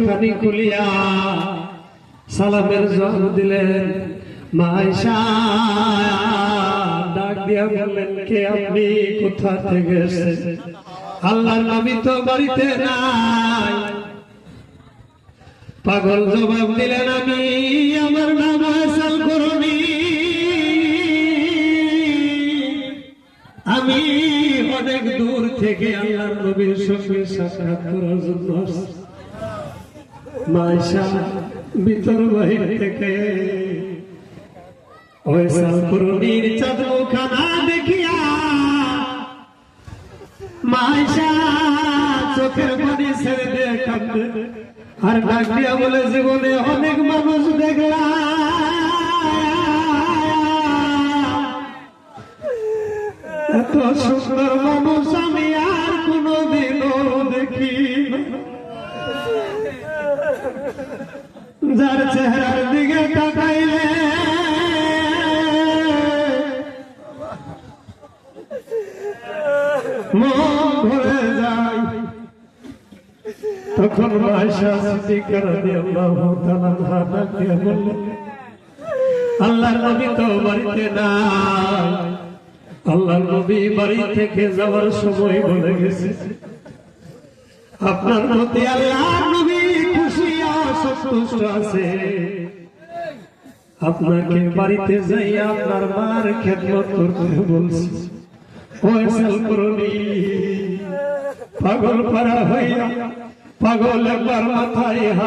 খানি খুলিয়া সালামের জবাব দিলেন। মা আয়েশা ডাক দিয়া বললেন, কে আপনি, কোথা থেকে এসেছেন? আল্লাহর নবী তো বাড়িতে নাই। পাগল জবাব দিলেন, আমি, আমার নাম আয়েশাল করণী, আমি অনেক দূর থেকে আল্লাহর নবীর সঙ্গে সাক্ষাৎ করার জন্য আসছি। মা আয়েশা ভিতর বাহির থেকে আয়েশাল করণীর চাঁদমুখানা দেখিয়া মা আয়েশা চোখের পানি ছেড়ে দিয়ে কাঁদে আর ডাক দিয়া বলে, জীবনে অনেক মানুষ দেখলাম, এত সুন্দর মানুষ আমি আর কোনদিনও দেখি না। যার চেহারার দিকে তাকাইলে মন ভরে যায়। তখন আয়েশা সিদ্দিকা রাদিয়াল্লাহু তাআলা ডাক দিয়ে বললেন, আল্লাহর নবী তো বাড়িতে নাই, আল্লাহর নবী বাড়ি থেকে যাওয়ার সময় বলে গেছে, আপনার প্রতি আল্লাহর নবী খুশি আর সন্তুষ্ট আছে, আপনাকে বাড়িতে যাইয়া আপনার মার খেদমত করতে বলছে। আয়েশাল করণী পাগল পারা হইয়া পাগল একবার মাথায়